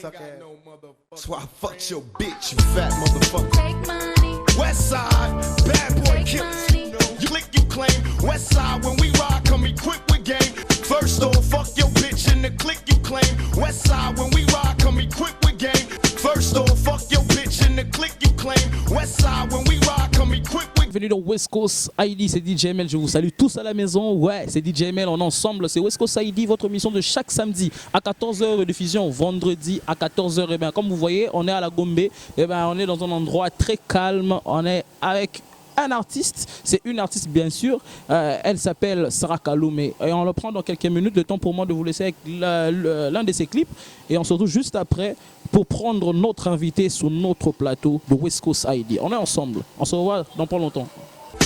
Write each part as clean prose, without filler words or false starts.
Suck ass. That's why I fucked your bitch, you fat motherfucker. Take money. West side, bad boy Take killers. money. You click, you claim. West side, when we ride, come equipped with game. First off, fuck your bitch in the click you claim. West side, when we ride, come equipped with game. First off, fuck your bitch in the click you claim. West side, when we ride, come equipped with. Bienvenue dans West Coast ID, c'est DJ ML, je vous salue tous à la maison. Ouais, c'est DJ ML, on est ensemble, c'est West Coast ID, votre émission de chaque samedi à 14h, diffusion vendredi à 14h. Et bien, comme vous voyez, on est à la Gombe, et bien, on est dans un endroit très calme, on est avec un artiste, c'est une artiste bien sûr, elle s'appelle Sarah Kaloum et on le prend dans quelques minutes, le temps pour moi de vous laisser avec l'un de ses clips et on se retrouve juste après pour prendre notre invité sur notre plateau de West Coast ID. On est ensemble, on se revoit dans pas longtemps.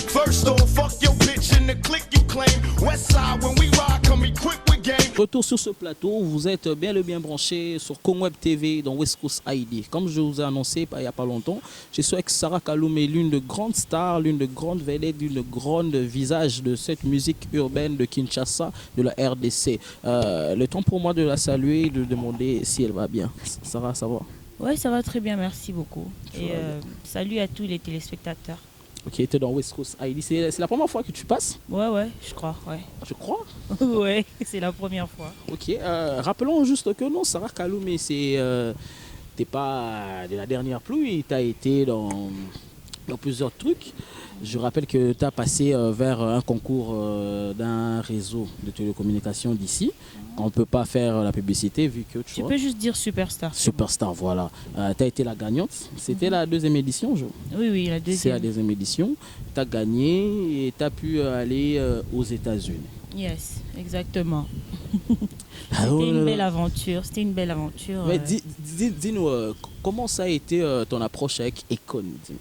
First off, fuck your bitch in the click you claim. West side, when we ride, come equipped with game. Retour sur ce plateau, vous êtes bien le bien branché sur Conweb TV dans West Coast ID. Comme je vous ai annoncé il n'y a pas longtemps, je suis avec Sarah Kaloum, l'une de grandes stars, l'une de grandes vedettes, l'une de grandes visages de cette musique urbaine de Kinshasa, de la RDC. Le temps pour moi de la saluer et de demander si elle va bien. Sarah, ça va? Oui, ça va très bien, merci beaucoup. Ça Et va bien. salut à tous les téléspectateurs. Ok, tu es dans West Coast ID. C'est la première fois que tu passes, Ouais, je crois, ouais. je crois. Ouais, c'est la première fois. Ok, rappelons juste que non, Sarah Kaloum, t'es pas de la dernière pluie, tu as été dans plusieurs trucs. Je rappelle que tu as passé vers un concours d'un réseau de télécommunications d'ici. On ne peut pas faire la publicité vu que Tu vois. peux juste dire superstar. c'est Superstar, voilà. Tu as été la gagnante. C'était la deuxième édition, bon. Oui, la C'est la deuxième. deuxième édition. Tu as gagné et tu as pu aller aux États-Unis. Yes, exactement. Ah, C'était oh là une là. belle aventure. C'était une belle aventure. Mais dis-nous, comment ça a été ton approche avec Econ, dis-nous.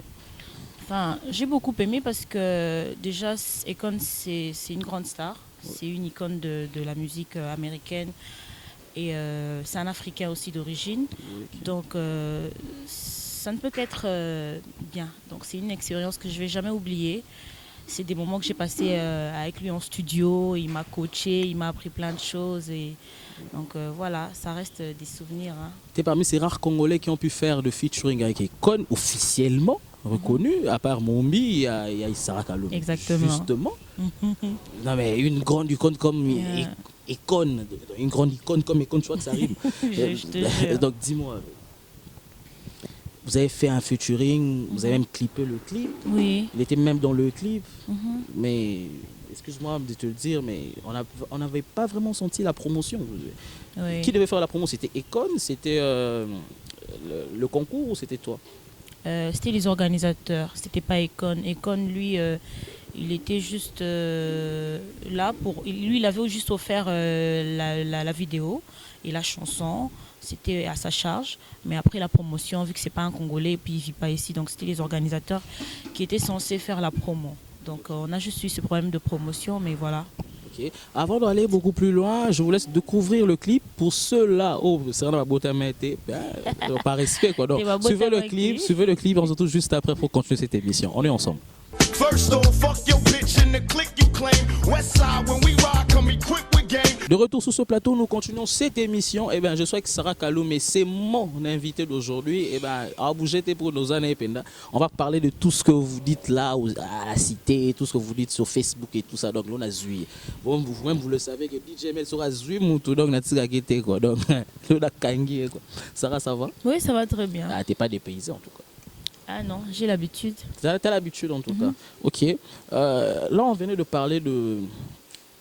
Enfin, j'ai beaucoup aimé parce que déjà, Akon, c'est une grande star. C'est une icône de la musique américaine. Et c'est un Africain aussi d'origine. Donc, ça ne peut qu'être bien. Donc, c'est une expérience que je ne vais jamais oublier. C'est des moments que j'ai passés avec lui en studio. Il m'a coaché, il m'a appris plein de choses. Et donc, voilà, ça reste des souvenirs. Hein. Tu es parmi ces rares Congolais qui ont pu faire de featuring avec Econ officiellement reconnu. À part Mombi, il y a Sarah Kaloum. Exactement. Justement. Non mais une grande icône comme Yeah. Econ, une grande icône comme Econ, tu vois que ça rime. Je te jure. Donc dis-moi, vous avez fait un featuring, vous avez même clippé le clip. Oui. Il était même dans le clip. Mhm. Mais excuse-moi de te le dire, mais on n'avait pas vraiment senti la promotion. Oui. Qui devait faire la promo? C'était Econ, c'était le concours ou c'était toi? C'était les organisateurs, c'était pas Akon. Akon, lui, il était juste là pour. Lui, il avait juste offert la vidéo et la chanson. C'était à sa charge. Mais après la promotion, vu que c'est pas un Congolais et puis il vit pas ici, donc c'était les organisateurs qui étaient censés faire la promo. Donc on a juste eu ce problème de promotion, mais voilà. Ok. Avant d'aller beaucoup plus loin, je vous laisse découvrir le clip. Pour ceux-là, oh, c'est ma beauté par respect quoi. Donc, Et ma beauté suivez le clip, on se retrouve juste après pour continuer cette émission. On est ensemble. First off, fuck your bitch in the click you claim. West side, when we ride, come equipped with game. De retour sur ce plateau, nous continuons cette émission. Eh bien, je suis avec Sarah Kaloum et c'est mon invité d'aujourd'hui. Eh bien, à bouger pour nos années Penda. On va parler de tout ce que vous dites là à la cité, tout ce que vous dites sur Facebook et tout ça. Donc, on a zui. Vous-même, vous le savez que DJ Mel sera zui moutou. Donc, on a tigagé quoi. Donc, on a kangi quoi. Sarah, ça va? Oui, ça va très bien. Ah, t'es pas dépaysé en tout cas. Ah non, j'ai l'habitude. T'as l'habitude en tout cas. Ok. Là, on venait de parler de.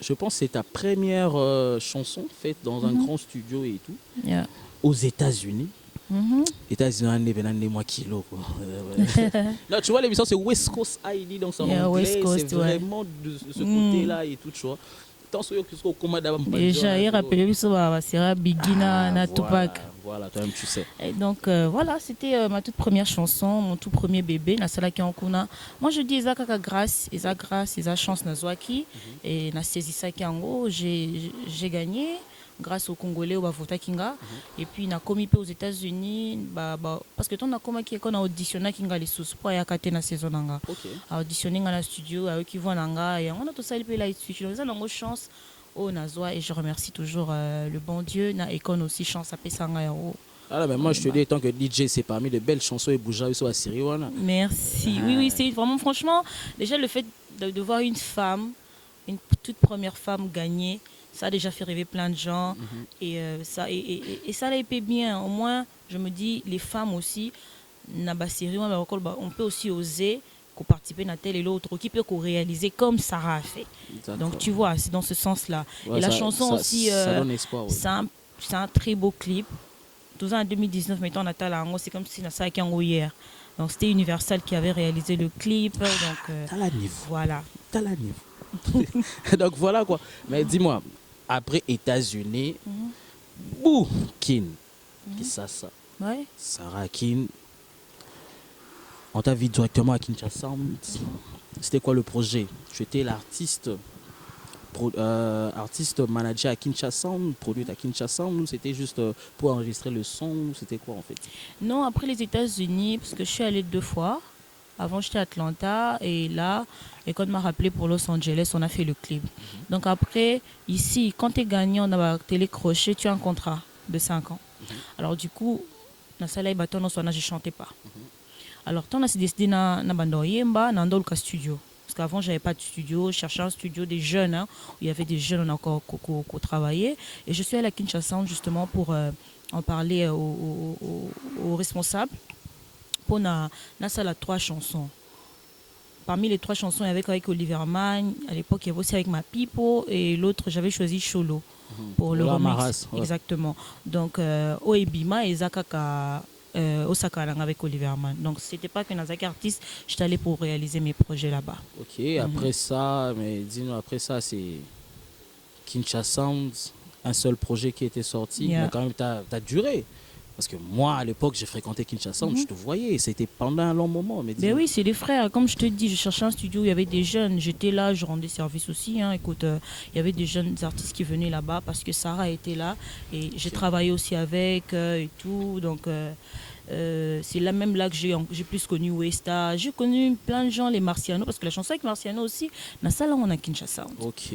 Je pense que c'est ta première chanson faite dans un grand studio et tout, Yeah. aux États-Unis. Mhm. États-Unis, on est venu moi kilo. Quoi. Là, tu vois, l'émission c'est West Coast ID, donc c'est en Yeah, anglais, West Coast, c'est ouais. vraiment de ce côté-là et tout, tu vois. Tant que tu commandes Déjà, il rappelait que ça sera Bigina, na Tupac. Voilà, toi-même tu sais. Et donc voilà, c'était ma toute première chanson, mon tout premier bébé, na sala ki ankuna. Moi je dis eza kaka grâce, eza chance na zwaki et na saisissa ki yango, j'ai gagné grâce aux Congolais au bavota kinga et puis na komi pe aux États-Unis parce que ton na koma ki ekona auditionner kinga les sous pour ya kate na saison nanga. Ok. Auditionner nga na studio avec qui vont nanga et on a tout ça pe la studio. Eza nango chance au Nazwa et je remercie toujours le bon Dieu na Akon aussi chance à Pesanga. Ah, mais moi, je te dis, tant que DJ, c'est parmi les belles chansons et bougeons sur la série. Voilà. Merci. Oui, oui, c'est vraiment, franchement, déjà le fait de voir une femme, une toute première femme gagner, ça a déjà fait rêver plein de gens. Et ça l'a été bien. Au moins, je me dis, les femmes aussi, on peut aussi oser participer à tel et l'autre, qui peut réaliser comme Sarah a fait. Donc, tu vois, c'est dans ce sens-là. Ouais, et la chanson aussi, ça donne espoir. Ouais. c'est un très beau clip. Tout ça en 2019, mettons Natala, c'est comme si ça a été hier. Donc c'était Universal qui avait réalisé le clip. Donc t'as la niveau. Voilà. T'as la niveau. Donc voilà quoi. Mais dis-moi, après États-Unis, bouh, Kin. Qu'est-ce ça? Ouais. Sarah Kin. On t'a vu directement à Kinshasa. C'était quoi le projet? Tu étais l'artiste. Artiste manager à Kinshasa, produit à Kinshasa, ou c'était juste pour enregistrer le son, c'était quoi en fait? Non, après les États-Unis, parce que je suis allée 2 fois. Avant, j'étais à Atlanta et là, Econ m'a rappelé pour Los Angeles, on a fait le clip. Donc après, ici, quand tu es gagnant dans la télécrochet, tu as un contrat de 5 ans. Alors du coup, dans la bâton, je ne chantais pas. Alors, quand on a décidé dans le studio. Parce qu'avant, je n'avais pas de studio. Je cherchais un studio des jeunes, où il y avait des jeunes encore qui travaillaient. Et je suis allée à Kinshasa justement pour en parler aux responsables. Pour la 3 chansons. Parmi les 3 chansons, il y avait avec Oliver Mann. À l'époque, il y avait aussi avec Ma Pipo. Et l'autre, j'avais choisi Cholo pour le remix. Maras, ouais. Exactement. Donc, Oebima et Zakaka. Osaka avec Oliver Mann. Donc c'était pas qu'un artiste, j'étais allée pour réaliser mes projets là-bas. Ok, après ça, mais dis-nous, après ça, c'est Kinshasa Sounds, un seul projet qui était sorti, mais quand même, t'as duré. Parce que moi, à l'époque, j'ai fréquenté Kinshasa Sounds, je te voyais, c'était pendant un long moment. Mais oui, c'est des frères. Comme je te dis, je cherchais un studio où il y avait des jeunes. J'étais là, je rendais service aussi. Écoute, il y avait des jeunes artistes qui venaient là-bas parce que Sarah était là. Et j'ai travaillé aussi avec et tout. Donc, c'est là même là que j'ai plus connu Westa. J'ai connu plein de gens, les Marciano, parce que la chanson avec Marciano aussi, dans ça là, on a Kinshasa.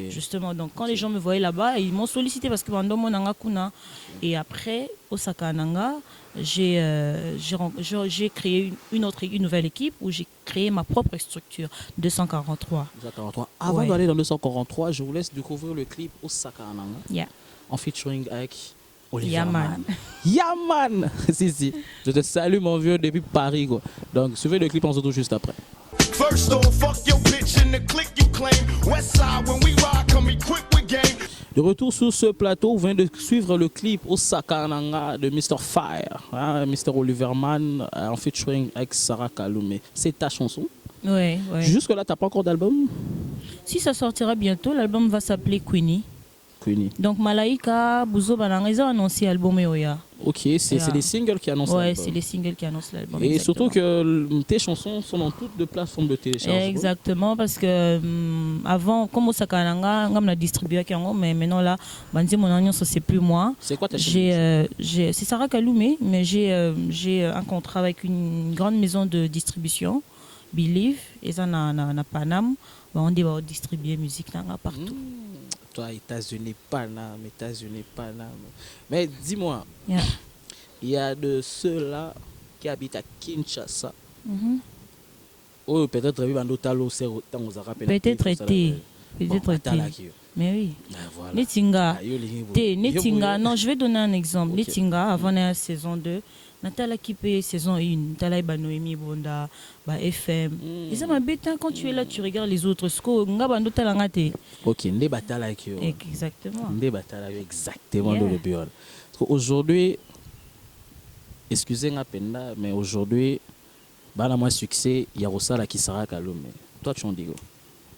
Justement, donc quand les gens me voyaient là-bas, ils m'ont sollicité parce que et après, Osaka Nanga, j'ai créé une nouvelle équipe où j'ai créé ma propre structure, 243. 243. Avant d'aller dans 243, je vous laisse découvrir le clip Osaka Nanga, en featuring avec Oliver Mann. Yaman. Si. Je te salue mon vieux depuis Paris quoi. Donc suivez le clip, on se retrouve juste après. First off, fuck your bitch in the click you claim. Westside when we ride, come equipped with game. De retour sur ce plateau, vous venez de suivre le clip Osaka Nanga de Mr. Fire, Mr. Oliver Mann en featuring avec Sarah Kaloumé. C'est ta chanson? Oui. Jusque là, t'as pas encore d'album? Si, ça sortira bientôt. L'album va s'appeler Queenie. Donc Malaika, Bouzo Bananga, ils ont annoncé l'album Eoya. Ok, c'est les singles qui annoncent l'album. Oui, c'est les singles qui annoncent l'album. Et surtout que tes chansons sont dans toutes les plateformes de téléchargement. Exactement, parce que avant, comme Osaka Nanga, on a distribué, mais maintenant là, mon agnon, c'est plus moi. C'est quoi ta chanson? C'est Sarah Kaloumé, mais j'ai un contrat avec une grande maison de distribution, Believe, et ça, na Paname. On doit distribuer musique partout. Toi, États-Unis, Paname. Mais dis-moi, il y a de ceux-là qui habitent à Kinshasa. Oh, peut-être mais oui. Netinga. Non, je vais donner un exemple. Netinga, avant la saison 2, Natala qui paye saison 1, Natala Noémie Bonda, FM. Et ça m'embête quand tu es là, tu regardes les autres. Ok, exactement. Exactement dans le bureau. Aujourd'hui, excusez-moi, mais aujourd'hui, moins succès, il y a Rossala qui sera Kaloumé. Toi, tu en dis quoi?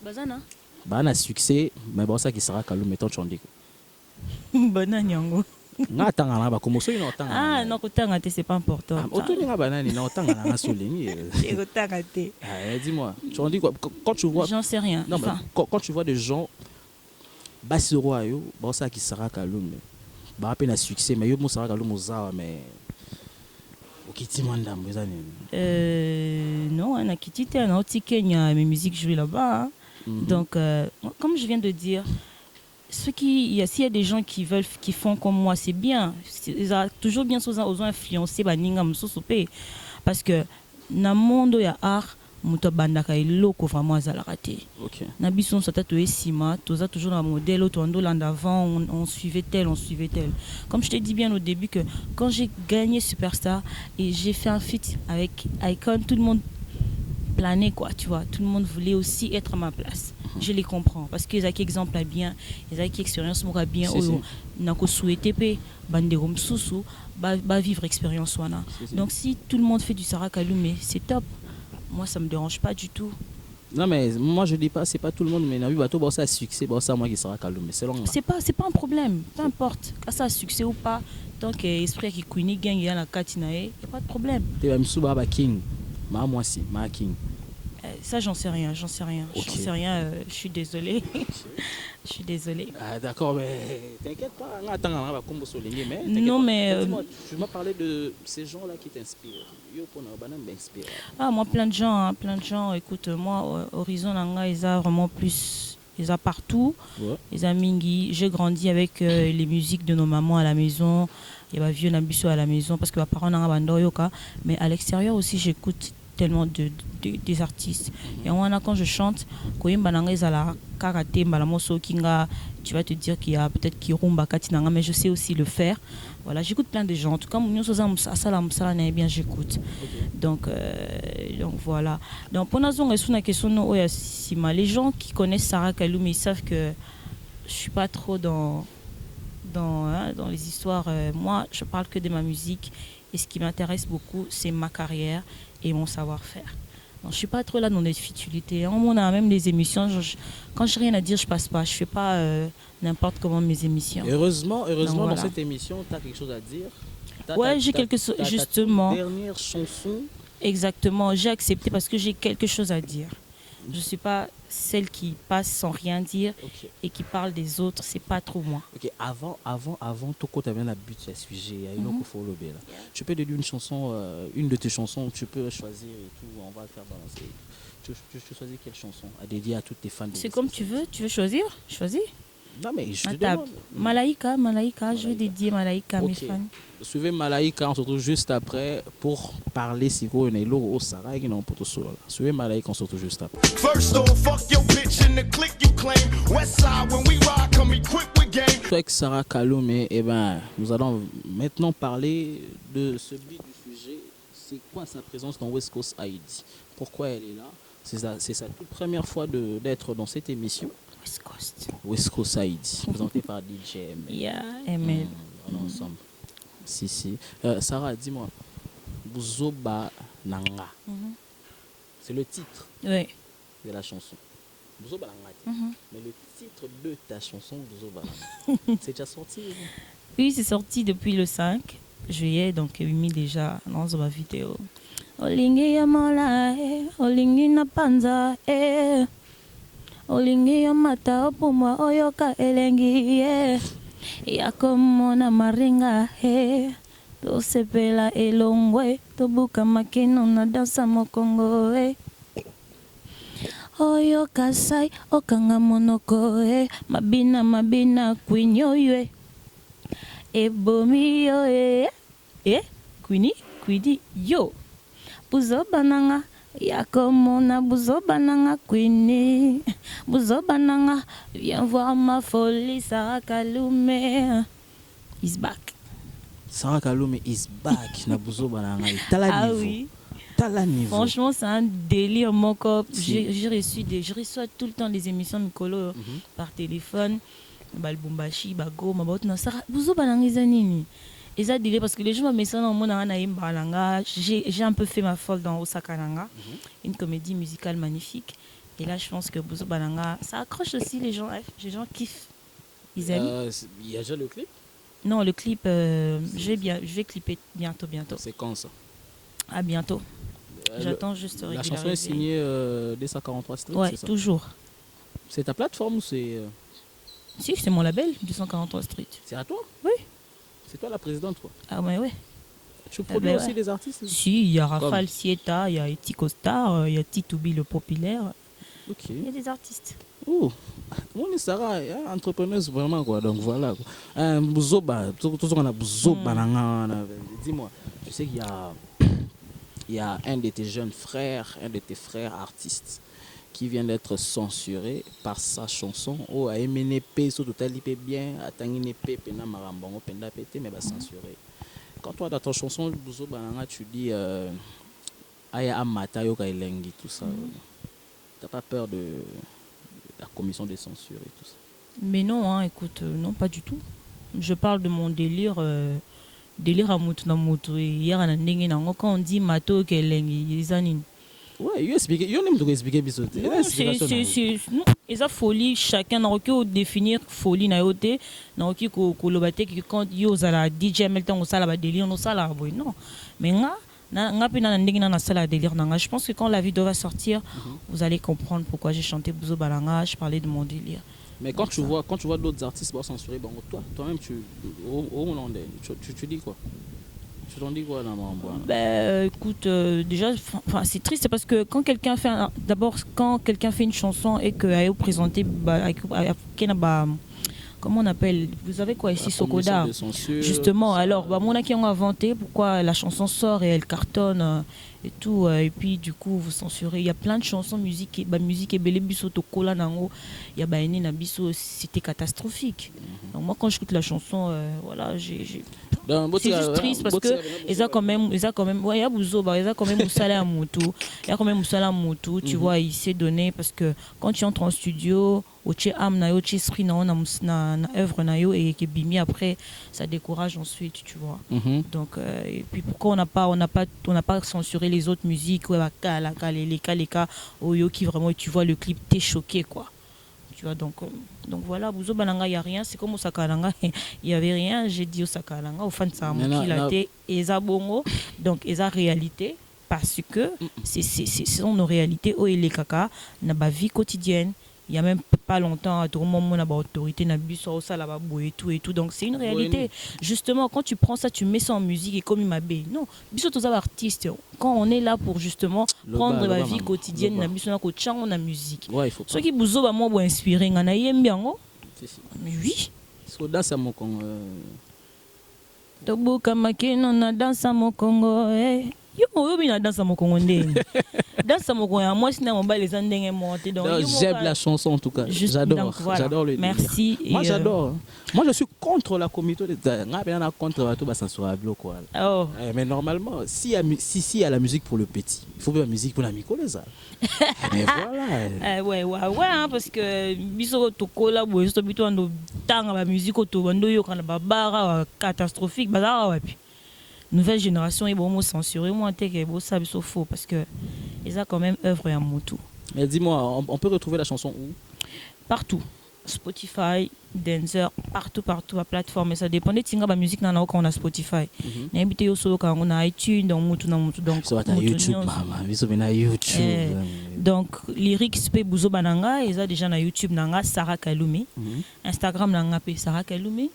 Bazana. Bana succès, mais bon, ça qui sera Kaloumé, toi, tu en dis quoi? Bonne nyango. Non, c'est pas important. Dis-moi, tu en dis quoi? Quand tu vois. J'en sais rien. Non, quand tu vois des gens, Bassiroyo, bon, ça qui sera Kaloumé. À peine à succès, mais il sera Kaloumé, mais. Non, on a quitté un autre Kenya, mes musiques jouées là-bas. Donc, comme je viens de dire, s'il y a des gens qui font comme moi, c'est bien. Ils ont toujours bien aux influencer parce que dans le monde il y a art, muto bandaka iloko vraiment azalaka te. OK. Na biso sata to esima, toza toujours un modèle auto en avant, on suivait tel. Comme je t'ai dit bien au début que quand j'ai gagné Superstar et j'ai fait un feat avec Icon, tout le monde planait quoi, tu vois, tout le monde voulait aussi être à ma place. Je les comprends parce qu'ils ont exemple à bien, ils ont expérience moi bien nako souhaité pe bandero msusu ba vivre expérience wana. Donc si tout le monde fait du Sarah Kaloumé, c'est top. Moi ça me dérange pas du tout. Non mais moi je dis pas c'est pas tout le monde mais nabi bato ça succès ça moi qui Sarah Kaloumé selon moi. C'est pas un problème, peu importe que ça a succès ou pas, tant que esprit qui Queenie gang y a la katinae, y a pas de problème. Tu vas msuba ba king. Moi si, ma king. Ça j'en sais rien, Okay. J'en sais rien, je suis désolée. Je suis désolée. Ah d'accord mais t'inquiète pas, attends on va combo sur ligne mais non mais tu m'as parlé de ces gens là qui t'inspirent. Yo pour na banane m'inspire. Ah moi plein de gens, écoute moi Horizon Nanga ils a vraiment plus ils a partout. Ouais. Ils a mingi, j'ai grandi avec les musiques de nos mamans à la maison, il y a vieux Nabiso à la maison parce que mes parents n'ont pas bandoyoka mais à l'extérieur aussi j'écoute tellement des artistes. Et quand je chante, tu vas te dire qu'il y a peut-être Kirumba Katinanga, mais je sais aussi le faire. Voilà, j'écoute plein de gens. En tout cas, bien j'écoute. Donc voilà. Donc pour les gens qui connaissent Sarah Kaloumé, ils savent que je suis pas trop dans les histoires. Moi, je parle que de ma musique. Et ce qui m'intéresse beaucoup, c'est ma carrière et mon savoir-faire. Donc, je ne suis pas trop là dans les futilités. On a même des émissions, quand je n'ai rien à dire, je ne passe pas. Je ne fais pas n'importe comment mes émissions. Heureusement donc, voilà. Dans cette émission, tu as quelque chose à dire. Ouais, j'ai quelque chose, justement. Dernière chanson. Exactement, j'ai accepté parce que j'ai quelque chose à dire. Je ne suis pas celle qui passe sans rien dire et qui parle des autres, c'est pas trop moi. Ok, avant, tout tu as bien la but à sujet, il y a une autre follow là. Tu peux te dire une chanson, une de tes chansons, tu peux choisir et tout, on va le faire balancer. Tu choisis quelle chanson à dédier à toutes tes fans? C'est comme tu veux choisir? Choisis. Non mais je te demande. Malaïka, je vais dédier Malaïka à mes fans. Suivez Malaïka, on se retrouve juste après pour parler si vous avez au Sarah qui n'ont pas tout seul. Suivez Malaïka, on se retrouve juste après. First off, fuck your bitch in the click you claim. Westside when we ride, come equipped with game. Avec Sarah Kaloumé, nous allons maintenant parler de ce but du sujet. C'est quoi sa présence dans West Coast ID? Pourquoi elle est là? C'est sa toute première fois d'être dans cette émission. West Coast ID, présenté par DJ ML. Yeah, ML. On est ensemble. Si. Sarah, dis-moi, Buzoba Nanga. C'est le titre de la chanson. Buzoba Nanga. Mais le titre de ta chanson, Buzoba Nanga, c'est déjà sorti? Oui, c'est sorti depuis le 5 juillet, donc j'ai mis déjà dans ma vidéo. Olingi ya mola, olingi na panza, olingi ya mata opumwa oyoka elengi, yakomona maringa, tosepela elongwe, tobuka makino na dansa mokongo, oyoka sai okanga monoko, mabina kwinyoywe, ebomi yo, Queenie yo. Buzoba nanga yakomona buzoba nanga Queenie. Buzoba nanga viens voir ma folie Sarah Kaloumé is back. Sarah Kaloumé is back na buzoba nanga tala niveau. Oui. Tala niveau. Franchement, c'est un délire mon cop. Je reçois tout le temps des émissions Mikolo par téléphone. Balbumbashi, Bago, Mabot na Sarah buzoba nanga izanini. Et ça délire parce que les gens me mettent dans mon balanga. J'ai un peu fait ma folle dans Osaka Nanga, une comédie musicale magnifique. Et là, je pense que Bozo Balanga, ça accroche aussi les gens. Les gens kiffent. Ils aiment. Il y a déjà le clip? Non, le clip, je vais clipper bientôt. C'est quand ça? À bientôt. J'attends juste de La chanson est signée D143 Street, ouais, c'est ça? Toujours. C'est ta plateforme ou c'est... Si, c'est mon label, 243 Street. C'est à toi? Oui. C'est toi la présidente, quoi? Ah ouais. Tu produis aussi des artistes? Si, il y a Rafal Sieta, il y a Etico Star, il y a Titoubi le populaire. Ok. Il y a des artistes. Oh, on est Sarah, entrepreneuse vraiment quoi. Donc voilà. Bouzoba, tout on a Bouzoba. Dis-moi, tu sais qu'il y a un de tes jeunes frères, un de tes frères artistes qui vient d'être censuré par sa chanson. Oh, a MNP, surtout talipé bien, a tanginepe, pena marambongo, penda pété, mais va censurer. Quand toi dans ton chanson Bouzoba, tu dis Aya Amata, Yoka Elengi, tout ça. T'as pas peur de la commission des censures et tout ça? Mais non, hein, écoute, non, pas du tout. Je parle de mon délire. Délire à Moutou na Moutou. Hier, quand on dit Mato Kelengi, ils en ouais, il même expliquer bisoté. Non, ils ont folie, chacun n'a aucun définir folie na yote, n'a aucun kolobate qui quand yo zala DJ Melton au sala ba délire no sala boy non. Mais nga pina ndengina na sala délire nanga. Je pense que quand la vidéo va sortir, vous allez comprendre pourquoi j'ai chanté Bouzo Balanga, je parlais de mon délire. Mais quand tu vois d'autres artistes censurer, bon, toi-même tu dis quoi? Tu t'en dis quoi dans mon bois? Ben écoute, déjà, c'est triste parce que quand quelqu'un fait une chanson et que a présenté comment on appelle, vous savez quoi ici, Sokoda justement, alors mon qui ont inventé pourquoi la chanson sort et elle cartonne et tout, et puis du coup vous censurez. Il y a plein de chansons musique et belé biso tokola nango, il y a ene na biso, c'était catastrophique. Donc moi quand j'écoute la chanson, voilà, c'est juste triste parce que ils a quand même ouais, il y a Bouzo, ils a quand même Moussala à Moutou, tu vois, il s'est donné parce que quand tu entres en studio oche âme na yo oche esprit na œuvre na yo et que bimi après ça décourage ensuite, tu vois. Donc et puis pourquoi on n'a pas censuré les autres musiques, ouais, les cas oyo qui vraiment tu vois le clip t'es choqué quoi. Tu vois, donc voilà, Bouzo Balanga, il n'y a rien. C'est comme Osaka Langa, il n'y avait rien. J'ai dit Osaka Langa, au fan de ça, et ça bongo, donc et ça réalité, parce que ce sont nos réalités, oh et les caca, na ba vie quotidienne. Il y a même pas longtemps, à tout moment, on a autorité, na bus, ça là-bas, et tout. Donc c'est une réalité. Justement, quand tu prends ça, tu mets ça en musique et comme il m'a bé. Non, bis tous les artistes, quand on est là pour justement prendre la vie quotidienne, na bus, on a musique. Ouais, il faut. Ceux qui vous ont moi inspiré, on a aimé bien. Mais oui. Soda ça mon Congo. Tobuka makino na dansa mo Congo. Yo bina dansa mo Congo ndenge. Dansa mo Congo, moi c'est mon bal les andenge monté donc j'aime la chanson en tout cas. J'adore le merci. Moi j'adore. Moi je suis contre la communauté de contre bato ba censura quoi. Oh. Mais normalement si il y a la musique pour le petit, il faut la musique pour la mikoleza. Mais voilà. Ouais hein, parce que biso tokola bo so bito ando tanga ba musique to bando yo kana ba bara catastrophique bazara wapi. Nouvelle génération est bon censuré moi que bon ça c'est faux parce que ils ont quand même œuvre à Moutou. Mais dis-moi, on peut retrouver la chanson où? Partout. Spotify, Deezer, partout la plateforme. Mais ça dépend des tinga ba musique nana quand on a Spotify. N'habitez yo solo quand on a iTunes donc Moutou donc sur YouTube maman, biso na YouTube. Donc lyrics pe Bouzo Bananga, ils ont déjà na YouTube nanga Sarah Kaloumé, Instagram nanga pe Sarah Kaloumé.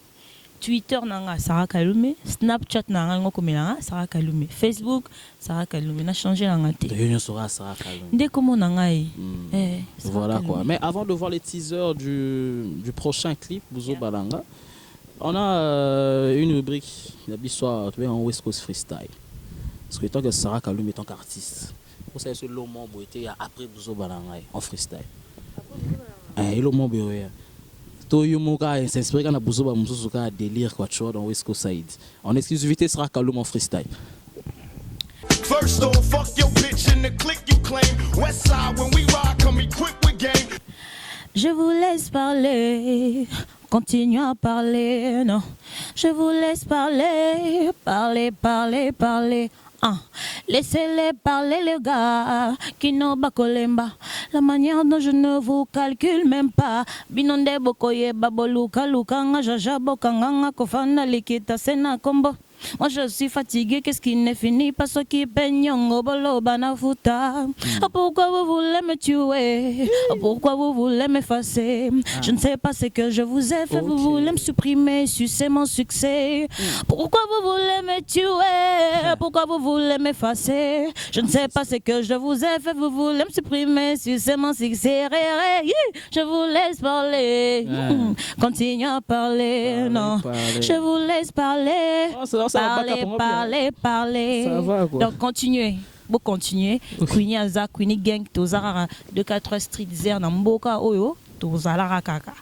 Twitter nanga Sarah Kaloumé, Snapchat nanga ngokomela Sarah Kaloumé, Facebook Sarah Kaloumé, na changé nanga té. Réunion sera Sarah Kaloumé. Dès comment nanga voilà quoi. Mais avant de voir les teasers du prochain clip Bouzo Balanga, on a une rubrique l'histoire en West Coast Freestyle. Parce que tant que Sarah Kaloumé est tant qu'artiste, vous savez ce long membre était après Bouzo Balanga en freestyle. Et le membre Toyumuka s'inspire quand Bouzo Bamouzuka délire quoi tu vois dans West Coast Side. En exclusivité sera Kaloum en freestyle. First off, fuck your bitch in the click you claim. West side when we ride, come equipped with game. Je vous laisse parler, continuez à parler, non. Je vous laisse parler, parler. Laissez-les parler les gars qui n'ont pas kolemba. La manière dont je ne vous calcule même pas. Binonde bokoye baboluka lukanga jaja bokanga kofana likita sena kombo. Moi je suis fatigué, qu'est-ce qui n'est fini? Parce qui peignent au bolo banafuta. Pourquoi vous voulez me tuer? Pourquoi vous voulez m'effacer? Je ne sais pas ce que je vous ai fait, vous voulez me supprimer, sucer mon succès. Pourquoi vous voulez me tuer? Pourquoi vous voulez m'effacer? Je ne sais pas ce que je vous ai fait, vous voulez me supprimer, sucer mon succès. Je vous laisse parler, continuez à parler, non. Je vous laisse parler, parler. Ça va, quoi. Donc continuez. Bon continuer. Queenie Aza, Queenie Gang, Tozara 243 Street Zer, Namboka Oyo, Tozala Kaka.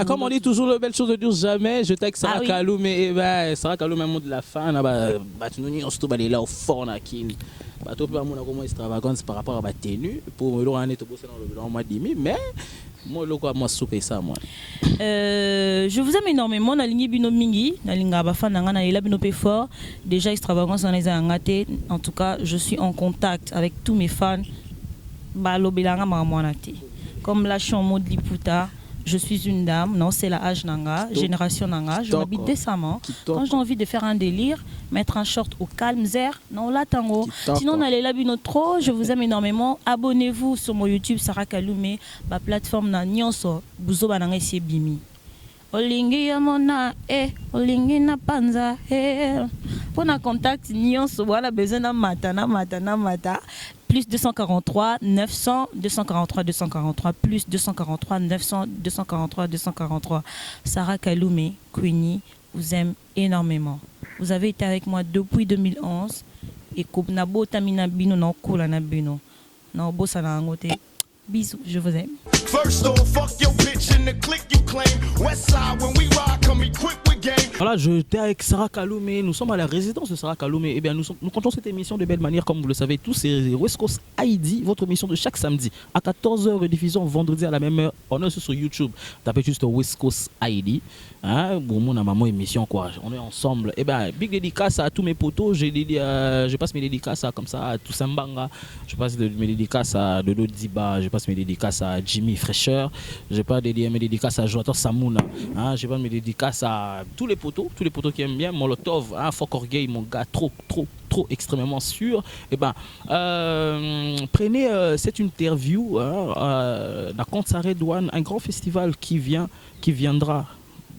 Comme on dit toujours, la belle chose ne dure jamais. Je t'ai que Sarah Kalou, mais Sarah Kalou, même de la fin, tu nous dis, on se trouve là au fond, là, qui. Tout le monde a comment extravagance par rapport à ma tenue. Pour me l'année, tu bosses dans le mois demi, mais. Moi, ça, moi. Je vous aime énormément. Na lingi bino mingi, na linga bafa na ngana ila bino pe fort. Déjà extravagance en les ngate. En tout cas, je suis en contact avec tous mes fans. Ba lobelanga mamwanate. Comme la chanson mode Liputa. Je suis une dame, non, c'est la âge nanga, génération nanga. Je m'habille décemment. Quand j'ai envie de faire un délire, mettre un short au calme, zer, non, là, tango. Sinon, on allait là, bino trop. Je vous aime énormément. Abonnez-vous sur mon YouTube, Sarah Kaloumé, ma plateforme na nyonso, buzo bananga esi bimi. Olingi yamona, olingi na panza, Pour un contact, nyonso, voilà, besoin na mata. Plus 243 900 243 243 plus 243 900 243 243. Sarah Kaloumé, Queenie, vous aime énormément. Vous avez été avec moi depuis 2011 et Koubnabo Tamina Bino non Koula na Bino. Non Bossana Angote. Bisous, je vous aime. First off, fuck your bitch in the click you claim. West side when we ride, come equipped with game. Voilà, j'étais avec Sarah Kaloumé. Nous sommes à la résidence de Sarah Kaloumé. Eh bien, nous comptons cette émission de belle manière, comme vous le savez tous. C'est West Coast ID, votre émission de chaque samedi à 14h, rediffusion vendredi à la même heure. On est aussi sur YouTube. Tapez juste West Coast ID. Hein, bon, mon maman émission quoi. On est ensemble. Eh bien, big dédicace à tous mes potos. Je passe mes dédicaces à, comme ça à Toussaint Banga. Je passe mes dédicaces à Dodo Diba. Je passe mes dédicaces à Jimmy Fraîcheur. Je passe mes dédicaces à Joator Samouna. Hein, je passe mes dédicaces à tous les potos qui aiment bien. Molotov, hein, Fok Orgueil, mon gars, trop extrêmement sûr. Eh ben, prenez cette interview dans Concert Redouane, un grand festival qui viendra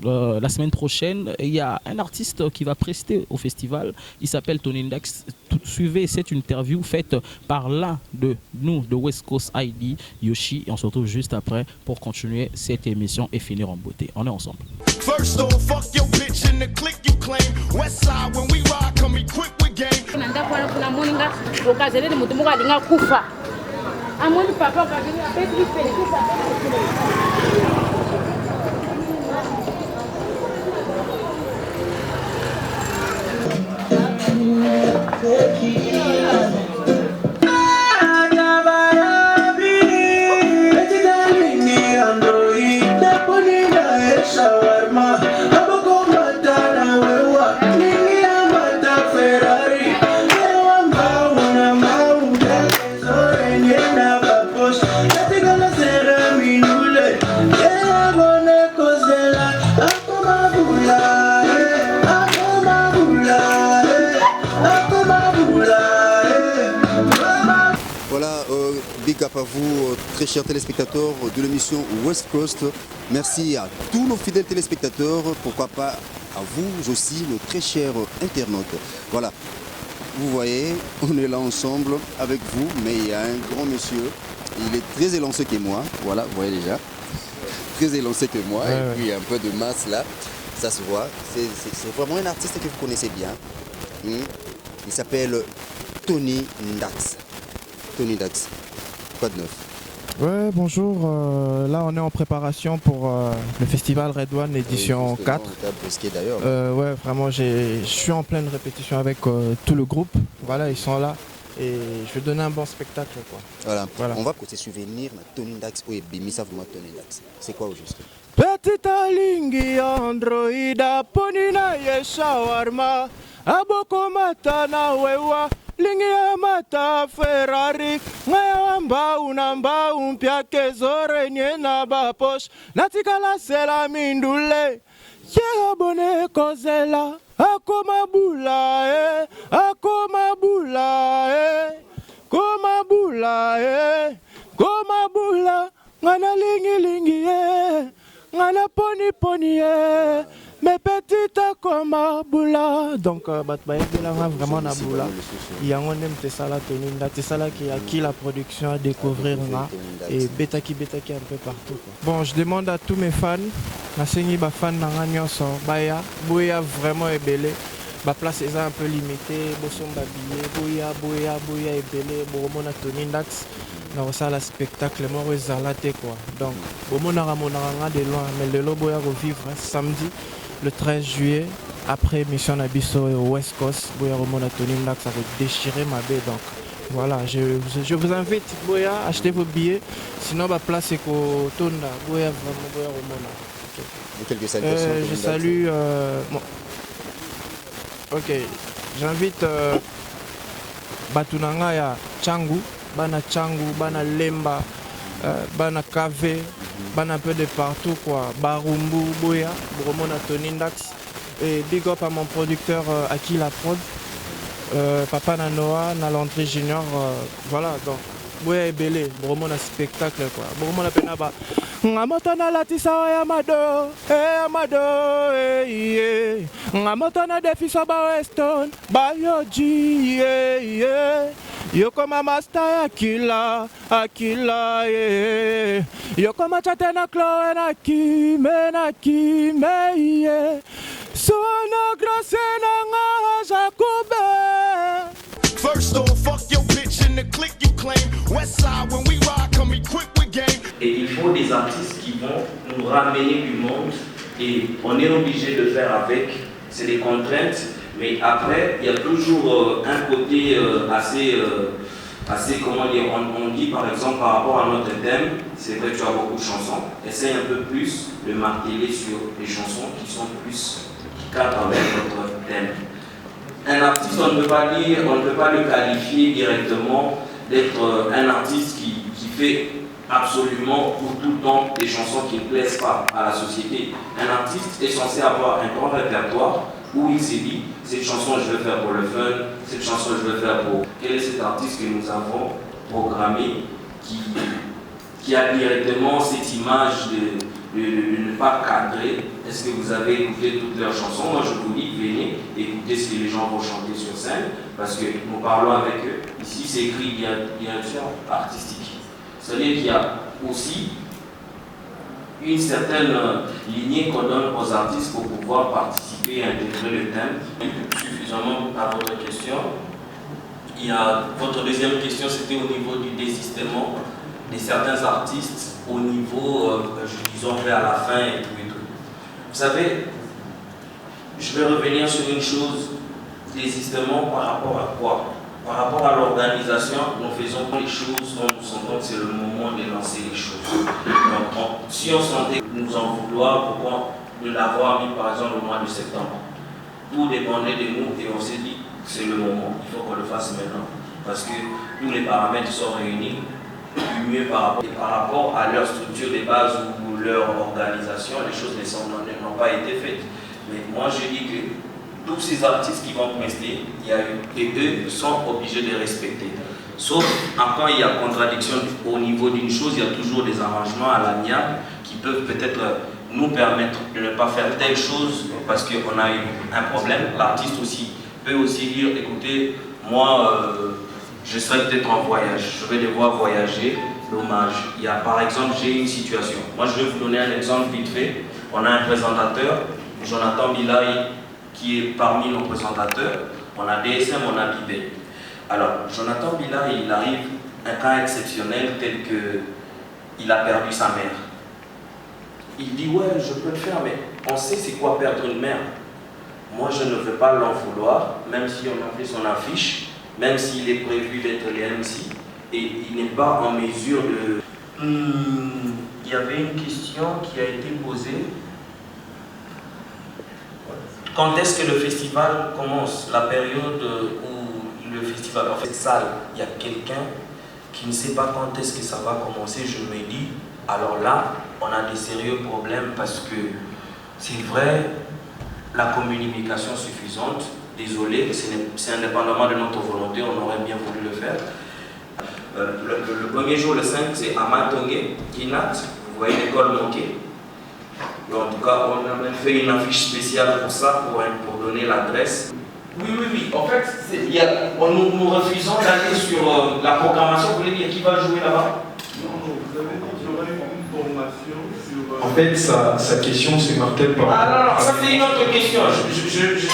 la semaine prochaine. Il y a un artiste qui va prester au festival. Il s'appelle Tony Ndax. Suivez cette interview faite par l'un de nous de West Coast ID, Yoshi. Et on se retrouve juste après pour continuer cette émission et finir en beauté. On est ensemble. First off, fuck your bitch in the click you claim. West side when we ride, come equipped with game. Big up à vous, très chers téléspectateurs de l'émission West Coast. Merci à tous nos fidèles téléspectateurs, pourquoi pas à vous aussi, nos très chers internautes. Voilà, vous voyez, on est là ensemble avec vous, mais il y a un grand monsieur, il est très élancé que moi, voilà, vous voyez déjà, très élancé que moi, et puis un peu de masse là, ça se voit. C'est vraiment un artiste que vous connaissez bien. Il s'appelle Tony Ndax. Tony Ndax. Quoi de neuf? Ouais, bonjour. Là, on est en préparation pour le festival Redouane édition 4. Ouais, vraiment, je suis en pleine répétition avec tout le groupe. Voilà, ils sont là et je vais donner un bon spectacle, quoi. Voilà. On va côté souvenir Tony Ndax ou Bimisa vraiment Tony Ndax. C'est quoi au juste? Petita lingi androida ponina yeshawarma aboko matana wewa lingi mata Ferrari ngaya mba umpya kezore nyena baposh natikala sela mindule Yé abonné kozela, akoma bula, akoma bula, koma bula, koma bula, ngana lingi lingi, ngana poni poni, mes petites koma bula. Donc, vraiment na bula. Il y a un Tessala Toninda, Tessala qui a qui la production à découvrir et Betaki un peu partout. Bon, je demande à tous mes fans, Nasengi ba fan na nyonso, baya, boya vraiment ébélé. Ma place est un peu limitée, boson babillé, boya ébélé, boromona Tonindax. Dans ça le spectacle mort ezalate quoi. Donc, bomona ramonanga de loin, mais le lobo ya revivre samedi le 13 juillet. Après mission Nabiso au West Coast, Boya Romona Tonindax, ça va déchirer ma baie. Donc voilà, je vous invite, Boya, achetez vos billets. Sinon, ma place est au Tonda, Boya Romona. Quelques salutations. Je salue. Ok, j'invite Batunanga ya Changu, Bana Changu, Bana Lemba, Bana Kave, Bana un peu de partout quoi. Barumbu, Boya, Romona Tonindax. Et big up à mon producteur Aki la prod, Papa Nanoa, Nalandry Junior, voilà donc. Boya Ebele, vraiment un spectacle quoi. Vraiment la penaba. Ngamotana latisa Amado, Amado, Ngamotana defisa ba Weston, Bayoji, Yokoma master Akila, Yokoma chatena Chloe na kime, First off, fuck your bitch in the click you claim. West side when we ride, come equipped with game. Et il faut des artistes qui vont nous ramener du monde et on est obligé de faire avec. C'est des contraintes, mais après il y a toujours un côté assez comment dire, on dit par exemple par rapport à notre thème, c'est vrai que tu as beaucoup de chansons, essaye un peu plus de marteler sur les chansons qui sont plus cadre avec notre thème. Un artiste, on ne peut pas le qualifier directement d'être un artiste qui fait absolument pour tout le temps des chansons qui ne plaisent pas à la société. Un artiste est censé avoir un grand répertoire où il s'est dit, cette chanson je veux faire pour le fun, cette chanson je veux faire pour... Quel est cet artiste que nous avons programmé qui a directement cette image de ne pas cadrer? Est-ce que vous avez écouté toutes leurs chansons? Moi je vous dis, venez écouter ce que les gens vont chanter sur scène, parce que nous parlons avec eux. Ici c'est écrit direction artistique. C'est-à-dire qu'il y a aussi une certaine lignée qu'on donne aux artistes pour pouvoir participer et intégrer le thème. Suffisamment à votre question. Votre deuxième question, c'était au niveau du désistement de certains artistes au niveau, disons, vers la fin et tout et tout. Vous savez, je vais revenir sur une chose, désistement par rapport à quoi? Par rapport à l'organisation, nous faisons les choses dont nous sentons que c'est le moment de lancer les choses. Donc, si on sentait nous en vouloir, pourquoi de l'avoir mis par exemple au mois de septembre? Tout dépendait de nous et on s'est dit c'est le moment, il faut qu'on le fasse maintenant. Parce que tous les paramètres sont réunis, du mieux par rapport à leur structure de base ou leur organisation, les choses n'ont pas été faites. Mais moi je dis que tous ces artistes qui vont prester, et eux sont obligés de respecter. Sauf quand il y a contradiction au niveau d'une chose, il y a toujours des arrangements à l'amiable qui peuvent peut-être nous permettre de ne pas faire telle chose parce qu'on a eu un problème. L'artiste aussi peut aussi dire, écoutez, moi je serai peut-être en voyage, je vais devoir voyager, dommage. Il y a par exemple, j'ai une situation. Moi je vais vous donner un exemple vite fait. On a un présentateur, Jonathan Bilay, qui est parmi nos présentateurs. On a DSM, on a Bibé. Alors, Jonathan Bilay, il arrive un cas exceptionnel tel qu'il a perdu sa mère. Il dit, ouais, je peux le faire, mais on sait c'est quoi perdre une mère. Moi, je ne veux pas l'en vouloir, même si on a fait son affiche, même s'il est prévu d'être les MC, et il n'est pas en mesure de... Il y avait une question qui a été posée. Quand est-ce que le festival commence? La période où le festival, en fait, salle, il y a quelqu'un qui ne sait pas quand est-ce que ça va commencer. Je me dis, alors là, on a des sérieux problèmes parce que c'est vrai, la communication suffisante. Désolé, c'est indépendamment de notre volonté, on aurait bien voulu le faire. Le premier jour, le 5, c'est Amatongé, Kinat, vous voyez l'école manquée. En tout cas, on a même fait une affiche spéciale pour ça, pour donner l'adresse. Oui. En fait, nous refusons d'aller sur la programmation. Vous voulez dire qui va jouer là-bas? Non, vous avez dit qu'il y aurait une formation sur... En fait, sa question se martèle par... Ah non, ça c'est une autre question.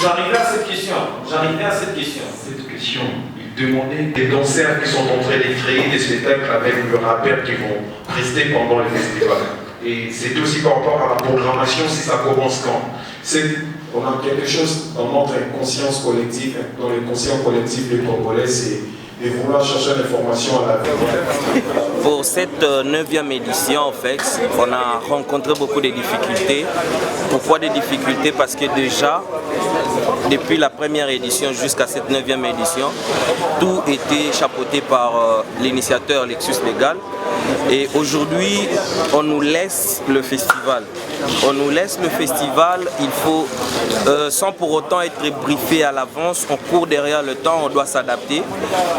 J'arrivais à cette question. Cette question, il demandait des danseurs qui sont en train de créer des spectacles avec le rappeur qui vont rester pendant le festival. Et c'est aussi par rapport à la programmation, si ça commence quand. On a quelque chose dans notre conscience collective, dans le conscient collectif des Congolais, c'est de vouloir chercher l'information à la vie. Pour cette 9e édition, en fait, on a rencontré beaucoup de difficultés. Pourquoi des difficultés? Parce que déjà, depuis la première édition jusqu'à cette 9e édition, tout était chapeauté par l'initiateur Lexus Légal. Et aujourd'hui, on nous laisse le festival. Il faut, sans pour autant être briefé à l'avance, on court derrière le temps, on doit s'adapter.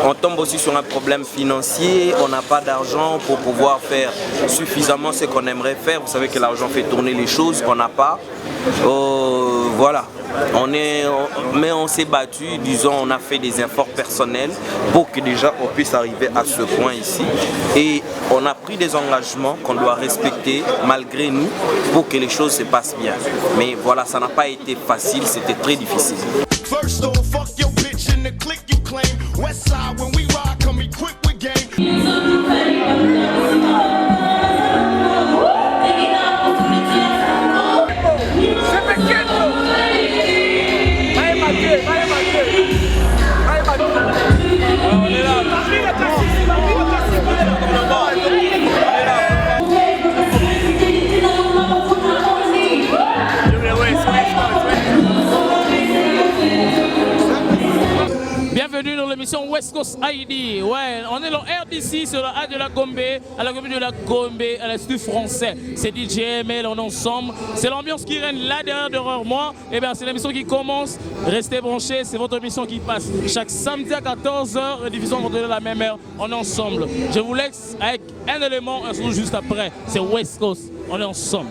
On tombe aussi sur un problème financier, on n'a pas d'argent pour pouvoir faire suffisamment ce qu'on aimerait faire. Vous savez que l'argent fait tourner les choses qu'on n'a pas. Voilà. Mais on s'est battu, disons, on a fait des efforts personnels pour que déjà on puisse arriver à ce point ici. Et on a pris des engagements qu'on doit respecter malgré nous pour que les choses se passent bien. Mais voilà, ça n'a pas été facile, c'était très difficile. Bienvenue dans l'émission West Coast ID. Ouais, on est dans RDC sur la A de la Gombe, à la commune de la Gombe, à l'Institut français. C'est DJ ML, on est ensemble. C'est l'ambiance qui règne là derrière moi. Et bien, c'est l'émission qui commence. Restez branchés, c'est votre émission qui passe. Chaque samedi à 14h, diffusion contre la même heure. On est ensemble. Je vous laisse avec un élément, un son juste après. C'est West Coast. On est ensemble.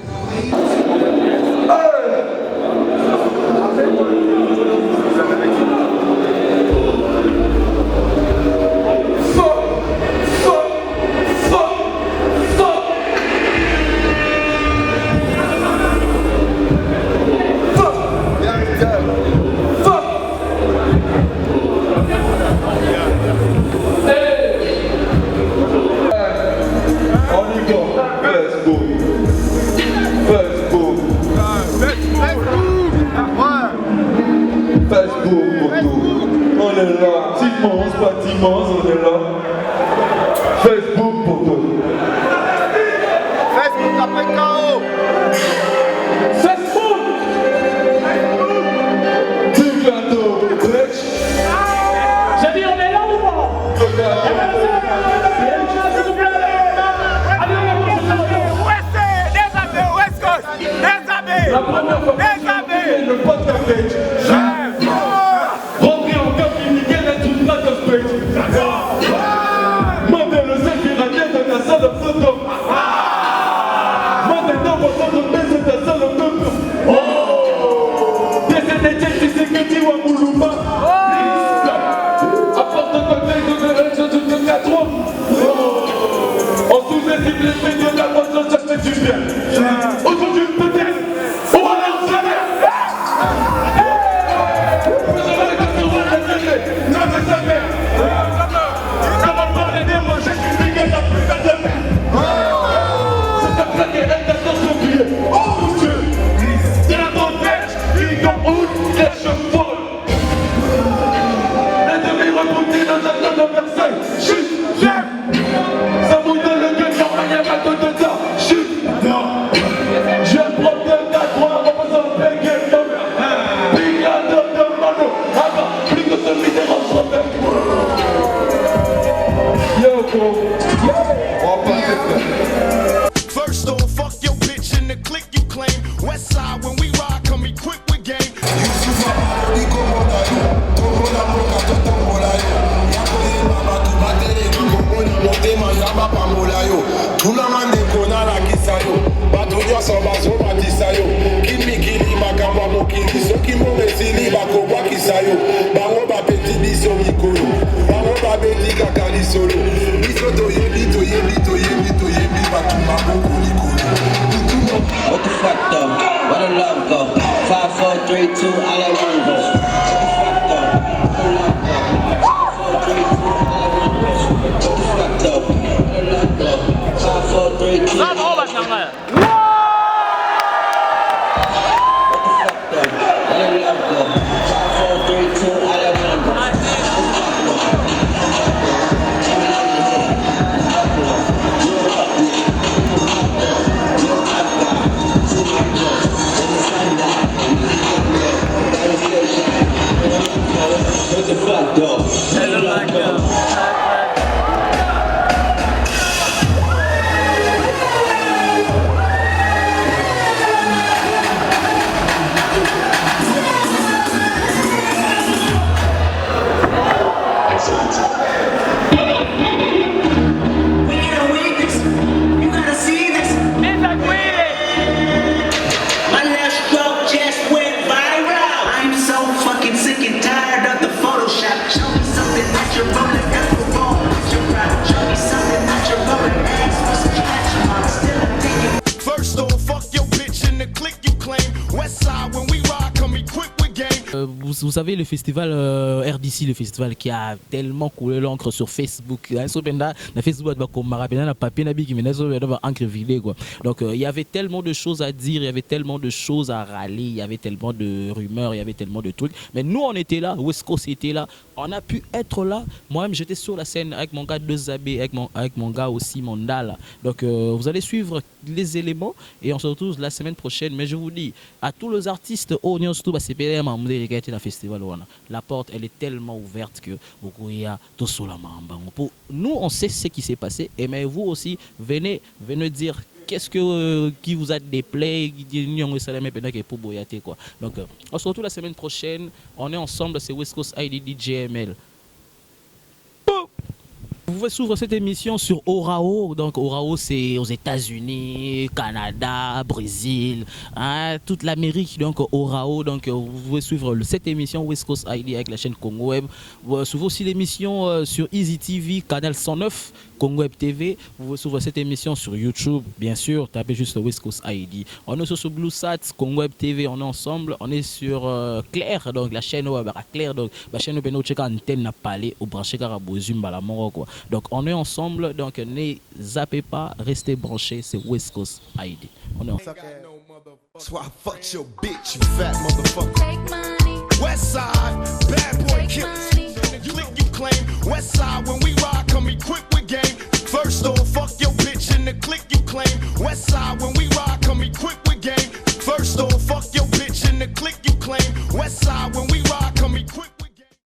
On est là. Facebook pour tout. Facebook après KO. Facebook. Du gâteau. J'ai dit on est là ou pas? La première fois que le podcast rentrer en communiqué d'être une plaque de spectacle. Montez le sécurité de ta salle de photo. Montez dans votre entreprise de ta salle de photo. Oh! Décédé, tu sais que tu vas Moulouma. Apporte ton cocktail de 4 ans. On sous-estime les médias de la conscience, ça fait du bien. Aujourd'hui, peut-être, on va leur faire. First off, fuck your bitch in the clique you claim. West side when we solo. Lito yemi, batuma bongo likolo. What the fuck though? Where the love go? 5, 4, 3, 2, all I want go. What the fuck though? Where the love go? 5, 4, 3, 2, all I want go. What the fuck though? Where the love go? 5, 4, 3, 2. Ça va, on va t'en aller. What the fuck though? What the fuck though? First off, fuck your bitch in the click you claim. Westside, when we ride, come equipped with game. Vous savez, le festival RDC, le festival qui a tellement coulé l'encre sur Facebook. Donc il y avait tellement de choses à dire, il y avait tellement de choses à râler, il y avait tellement de rumeurs, il y avait tellement de trucs. Mais nous, on était là, West Coast était là, on a pu être là. Moi-même, j'étais sur la scène avec mon gars De Zabé, avec mon gars aussi, Mondala. Donc vous allez suivre les éléments et on se retrouve la semaine prochaine. Mais je vous dis, à tous les artistes, festival, la porte elle est tellement ouverte que nous on sait ce qui s'est passé et mais vous aussi venez dire qu'est-ce que qui vous a déplaît quoi. Donc on se retrouve la semaine prochaine, on est ensemble, c'est West Coast ID DJML. Vous pouvez suivre cette émission sur Orao. Donc Orao, c'est aux États-Unis, Canada, Brésil, hein, toute l'Amérique. Donc Orao. Donc vous pouvez suivre cette émission West Coast ID avec la chaîne Congo Web. Vous suivez aussi l'émission sur Easy TV, canal 109, Congo Web TV. Vous pouvez suivre cette émission sur YouTube, bien sûr. Tapez juste West Coast ID. On est sur Blue Sat, Congo Web TV. On est ensemble. On est sur Claire, donc la chaîne web Claire. Donc la chaîne web antenne n'a pas allé au branché Carabozum Balamoro quoi. Donc on est ensemble, donc ne zappez pas, restez branchés, c'est West Coast ID. On est ensemble. So I fucked your bitch, you fat motherfucker. Westside, bad boy killers.